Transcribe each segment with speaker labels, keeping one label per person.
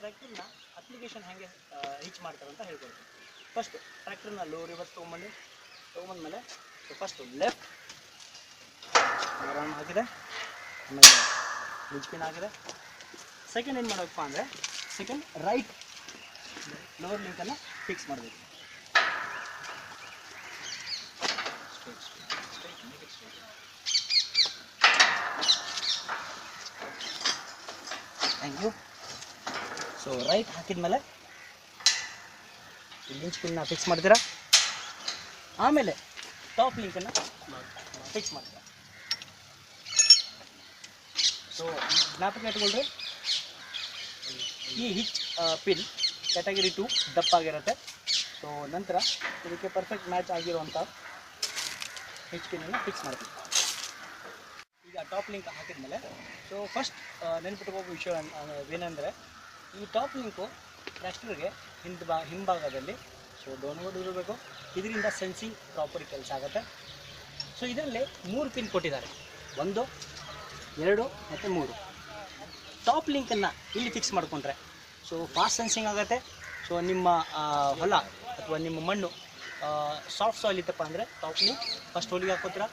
Speaker 1: ಟ್ರ್ಯಾಕ್ಟರ್ನ ಅಪ್ಲಿಕೇಶನ್ ಹೇಗೆ ರೀಚ್ ಮಾಡ್ತಾರೆ ಅಂತ ಹೇಳ್ಕೊಡ್ತೀನಿ. ಫಸ್ಟ್ ಟ್ರ್ಯಾಕ್ಟರ್ನ ಲೋ ರಿವರ್ಸ್ ತೊಗೊಂಬಂದ್ಮೇಲೆ ಫಸ್ಟು ಲೆಫ್ಟ್ ಆರಾಮ್ ಹಾಕಿದೆ, ಆಮೇಲೆ ಲಿಂಚ್ ಪಿನ್ ಹಾಕಿದೆ. ಸೆಕೆಂಡ್ ಏನು ಮಾಡಬೇಕಪ್ಪ ಅಂದರೆ ಸೆಕೆಂಡ್ ರೈಟ್ ಲೋವರ್ ಲಿಂಕನ್ನು ಫಿಕ್ಸ್ ಮಾಡಬೇಕು. Thank you. ಸೊ ರೈಟ್ ಹಾಕಿದ್ಮೇಲೆ ಲಿಂಚ್ ಪಿನ್ನ ಫಿಕ್ಸ್ ಮಾಡ್ತೀರಾ, ಆಮೇಲೆ ಟಾಪ್ ಲಿಂಕನ್ನು ಫಿಕ್ಸ್ ಮಾಡ್ತೀರಾ. ಸೊ ಜ್ಞಾಪಕ ಇಟ್ಕೊಳ್ರಿ, ಈ ಹಿಚ್ ಪಿನ್ ಕ್ಯಾಟಗರಿ 2 ದಪ್ಪಾಗಿರುತ್ತೆ. ಸೊ ನಂತರ ಇದಕ್ಕೆ ಪರ್ಫೆಕ್ಟ್ ಮ್ಯಾಚ್ ಆಗಿರುವಂಥ ಹಿಚ್ ಪಿನ್ನನ್ನು ಫಿಕ್ಸ್ ಮಾಡ್ತೀವಿ. ಈಗ ಟಾಪ್ ಲಿಂಕ್ ಹಾಕಿದ್ಮೇಲೆ ಸೊ ಫಸ್ಟ್ ನೆನ್ಪಿಟ್ಕೋಬೇಕು ವಿಷಯ ಏನೆಂದರೆ, ಈ ಟಾಪ್ ಲಿಂಕು ಟ್ರ್ಯಾಕ್ಟರ್ಗೆ ಹಿಂಭಾಗದಲ್ಲಿ ಸೊ ಡೌನ್ವರ್ಡ್ ಇರಬೇಕು. ಇದರಿಂದ ಸೆನ್ಸಿಂಗ್ ಪ್ರಾಪರ್ ಕೆಲಸ ಆಗುತ್ತೆ. ಸೊ ಇದರಲ್ಲಿ 3 ಪಿನ್ ಕೊಟ್ಟಿದ್ದಾರೆ, 1, 2 ಮತ್ತು 3. ಟಾಪ್ ಲಿಂಕನ್ನು ಇಲ್ಲಿ ಫಿಕ್ಸ್ ಮಾಡಿಕೊಂಡ್ರೆ ಸೊ ಫಾಸ್ಟ್ ಸೆನ್ಸಿಂಗ್ ಆಗುತ್ತೆ. ಸೊ ನಿಮ್ಮ ಹೊಲ ಅಥವಾ ನಿಮ್ಮ ಮಣ್ಣು ಸಾಫ್ಟ್ ಸಾಯಿಲ್ ಇತ್ತಪ್ಪ ಅಂದರೆ ಟಾಪ್ ಲಿಂಕ್ ಫಸ್ಟ್ ಹೋಲಿಗೆ ಹಾಕೋತೀರ.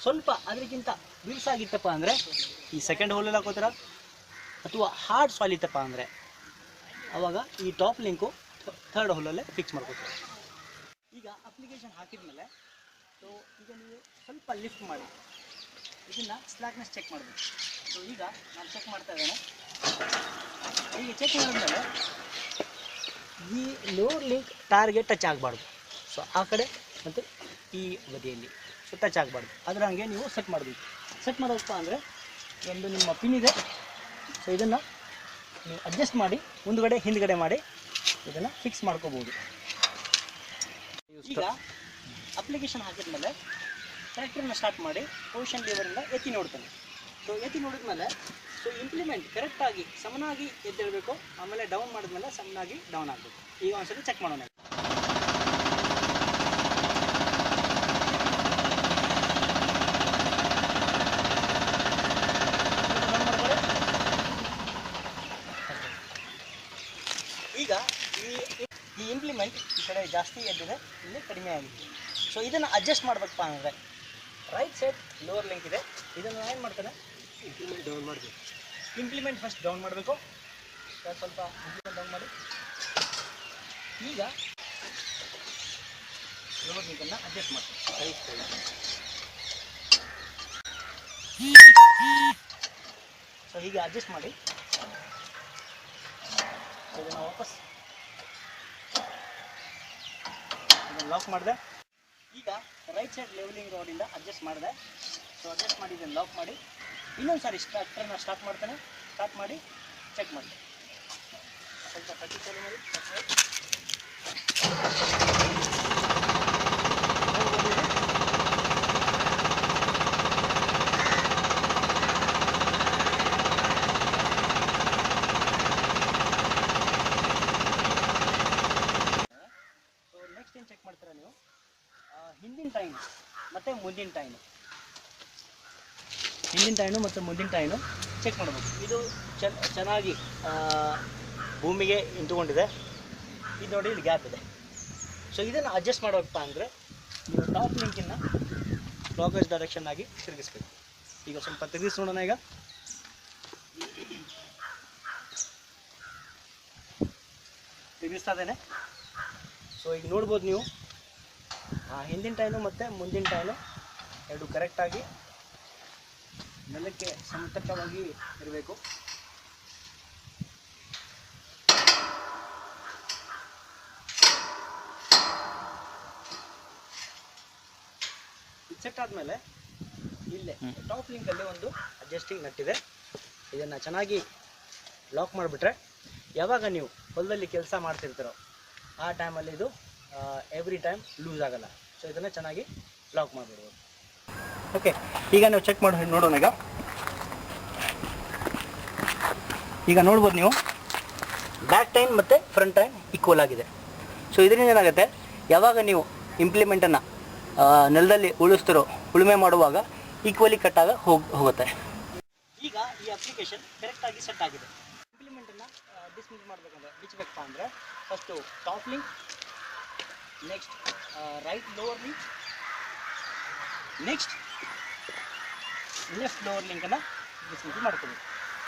Speaker 1: ಸ್ವಲ್ಪ ಅದಕ್ಕಿಂತ ಬಿರುಸಾಗಿತ್ತಪ್ಪ ಅಂದರೆ ಈ ಸೆಕೆಂಡ್ ಹೋಲಲ್ಲಿ ಹಾಕೋತೀರ. ಅಥವಾ ಹಾರ್ಡ್ ಸಾಯಿಲ್ ಇತ್ತಪ್ಪ ಅಂದರೆ ಆವಾಗ ಈ ಟಾಪ್ ಲಿಂಕು ಥರ್ಡ್ ಹೋಲಲ್ಲೇ ಫಿಕ್ಸ್ ಮಾಡ್ಕೋತೀರ. ಈಗ ಅಪ್ಲಿಕೇಶನ್ ಹಾಕಿದ್ಮೇಲೆ ಸೊ ಈಗ ನೀವು ಸ್ವಲ್ಪ ಲಿಫ್ಟ್ ಮಾಡಿ ಇದನ್ನು ಸ್ಲ್ಯಾಕ್ನೆಸ್ ಚೆಕ್ ಮಾಡಬೇಕು. ಸೊ ಈಗ ನಾನು ಚೆಕ್ ಮಾಡ್ತಾ ಇದ್ದೇನೆ. ಈಗ ಚೆಕ್ ಮಾಡಿದ್ಮೇಲೆ ಈ ಲೋವರ್ ಲಿಂಕ್ ಟೈರ್ಗೆ ಟಚ್ ಆಗಬಾರ್ದು. ಸೊ ಆ ಕಡೆ ಮತ್ತು ಈ ಬದಿಯಲ್ಲಿ ಸೊ ಟಚ್ ಆಗಬಾರ್ದು. ಅದರ ಹಂಗೆ ನೀವು ಸೆಟ್ ಮಾಡಬೇಕು. ಸೆಟ್ ಮಾಡೋದಪ್ಪ ಅಂದರೆ ಒಂದು ನಿಮ್ಮ ಪಿನ್ ಇದೆ. ಸೊ ಇದನ್ನು ನೀವು ಅಡ್ಜಸ್ಟ್ ಮಾಡಿ ಮುಂದುಗಡೆ ಹಿಂದುಗಡೆ ಮಾಡಿ ಇದನ್ನು ಫಿಕ್ಸ್ ಮಾಡ್ಕೋಬೋದು. ಈಗ ಅಪ್ಲಿಕೇಶನ್ ಹಾಕಿದ್ಮೇಲೆ ಟ್ರ್ಯಾಕ್ಟರ್ನ ಸ್ಟಾರ್ಟ್ ಮಾಡಿ ಪೊಸಿಷನ್ ಲಿವರಿಂದ ಎತ್ತಿ ನೋಡ್ತಾನೆ. ಸೊ ಎತ್ತಿ ನೋಡಿದ್ಮೇಲೆ ಸೊ ಇಂಪ್ಲಿಮೆಂಟ್ ಕರೆಕ್ಟಾಗಿ ಸಮನಾಗಿ ಎದ್ದೇಳಬೇಕು. ಆಮೇಲೆ ಡೌನ್ ಮಾಡಿದ್ಮೇಲೆ ಸಮನಾಗಿ ಡೌನ್ ಆಗಬೇಕು. ಈಗ ಒಂದ್ಸರಿ ಚೆಕ್ ಮಾಡೋಣ. ಈಗ ಈ ಇಂಪ್ಲಿಮೆಂಟ್ ಈ ಕಡೆ ಜಾಸ್ತಿ ಎದ್ದಿದೆ, ಇಲ್ಲಿ ಕಡಿಮೆ ಆಗಿದೆ. ಸೊ ಇದನ್ನು ಅಡ್ಜಸ್ಟ್ ಮಾಡಬೇಕಪ್ಪ ಅಂದರೆ ರೈಟ್ ಸೈಡ್ ಲೋವರ್ ಲಿಂಕ್ ಇದೆ, ಇದನ್ನು ಏನು ಮಾಡ್ತಾನೆ ಇಂಪ್ಲಿಮೆಂಟ್ ಡೌನ್ ಮಾಡಬೇಕು. ಇಂಪ್ಲಿಮೆಂಟ್ ಫಸ್ಟ್ ಡೌನ್ ಮಾಡಬೇಕು. ಸ್ವಲ್ಪ ಇಂಪ್ಲಿಮೆಂಟ್ ಡೌನ್ ಮಾಡಿ ಈಗ ಲೋವರ್ ಲಿಂಕನ್ನು ಅಡ್ಜಸ್ಟ್ ಮಾಡ್ತೀವಿ ರೈಟ್ ಸೈಡ್. ಸೊ ಹೀಗೆ ಅಡ್ಜಸ್ಟ್ ಮಾಡಿ ಇದನ್ನು ವಾಪಸ್ ಲಾಕ್ ಮಾಡಿದೆ. ಈಗ ರೈಟ್ ಸೈಡ್ ಲೆವೆಲಿಂಗ್ ರೋಡಿಂದ ಅಡ್ಜಸ್ಟ್ ಮಾಡಿದೆ. ಸೊ ಅಡ್ಜಸ್ಟ್ ಮಾಡಿ ಇದನ್ನು ಲಾಕ್ ಮಾಡಿ ಇನ್ನೊಂದು ಸಾರಿ ಟ್ರ್ಯಾಕ್ಟರ್ನ ಸ್ಟಾರ್ಟ್ ಮಾಡ್ತಾನೆ. ಸ್ಟಾರ್ಟ್ ಮಾಡಿ ಚೆಕ್ ಮಾಡಿ ಸ್ವಲ್ಪ ಕಟ್ಟಿ ಚಾಲು ಮಾಡಿ. ಸೊ ನೆಕ್ಸ್ಟ್ ಏನು ಚೆಕ್ ಮಾಡ್ತೀರಾ ನೀವು, ಹಿಂದಿನ ಟೈನು ಮತ್ತು ಮುಂದಿನ ಟೈನು ಚೆಕ್ ಮಾಡಬೇಕು. ಇದು ಚೆನ್ನಾಗಿ ಭೂಮಿಗೆ ನಿಂತುಕೊಂಡಿದೆ. ಇದು ನೋಡಿ ಇಲ್ಲಿ ಗ್ಯಾಪ್ ಇದೆ. ಸೊ ಇದನ್ನು ಅಡ್ಜಸ್ಟ್ ಮಾಡಬೇಕಪ್ಪ ಅಂದರೆ ನೀವು ಟಾಪ್ ಲಿಂಕಿನ ಕ್ಲಾಕ್ವೈಸ್ ಡೈರೆಕ್ಷನ್ ಆಗಿ ತಿರುಗಿಸ್ಬೇಕು. ಈಗ ಸ್ವಲ್ಪ ತಿರುಗಿಸಿ ನೋಡೋಣ. ಈಗ ತಿರುಗಿಸ್ತಾ ಇದ್ದೇನೆ. ಸೊ ಈಗ ನೋಡ್ಬೋದು ನೀವು ಹಿಂದಿನ ಟೈನು ಮತ್ತು ಮುಂದಿನ ಟೈನು ಎರಡು ಕರೆಕ್ಟಾಗಿ ನೆಲಕ್ಕೆ ಸಮತಟ್ಟವಾಗಿ ಇರಬೇಕು. ಇದು ಸೆಟ್ ಆದಮೇಲೆ ಇಲ್ಲೇ ಟಾಪ್ ಲಿಂಕಲ್ಲಿ ಒಂದು ಅಡ್ಜಸ್ಟಿಂಗ್ ನಟ್ ಇದೆ. ಇದನ್ನು ಚೆನ್ನಾಗಿ ಲಾಕ್ ಮಾಡಿಬಿಟ್ರೆ ಯಾವಾಗ ನೀವು ಹೊಲದಲ್ಲಿ ಕೆಲಸ ಮಾಡ್ತಿರ್ತೀರೋ ಆ ಟೈಮಲ್ಲಿ ಇದು ಎವ್ರಿ ಟೈಮ್ ಲೂಸ್ ಆಗಲ್ಲ. ಸೊ ಇದನ್ನು ಚೆನ್ನಾಗಿ ಲಾಕ್ ಮಾಡಿಬಿಡ್ಬೋದು. ಓಕೆ, ಈಗ ನಾವು ಚೆಕ್ ಮಾಡಿ ನೋಡೋಣ. ಈಗ ನೋಡ್ಬೋದು ನೀವು ಬ್ಯಾಕ್ ಟೈಮ್ ಮತ್ತು ಫ್ರಂಟ್ ಟೈಮ್ ಈಕ್ವಲ್ ಆಗಿದೆ. ಸೊ ಇದರಿಂದ ಏನಾಗುತ್ತೆ, ಯಾವಾಗ ನೀವು ಇಂಪ್ಲಿಮೆಂಟನ್ನು ನೆಲದಲ್ಲಿ ಉಳುಮೆ ಮಾಡುವಾಗ ಈಕ್ವಲಿ ಕಟ್ಟಾಗ ಹೋಗುತ್ತೆ. ಈಗ ಈ ಅಪ್ಲಿಕೇಶನ್ ಕರೆಕ್ಟಾಗಿ ಸೆಟ್ ಆಗಿದೆ. ಇಂಪ್ಲಿಮೆಂಟನ್ನು ಡಿಸ್ಮಿಸ್ ಮಾಡಬೇಕಂದ್ರೆ ಬಿಚ್ಚಬೇಕಪ್ಪ ಅಂದರೆ first top link, next right lower link, next left lower ಲಿಂಕನ್ನು ಡಿಸ್ಮಿಸ್ ಮಾಡ್ತೀವಿ.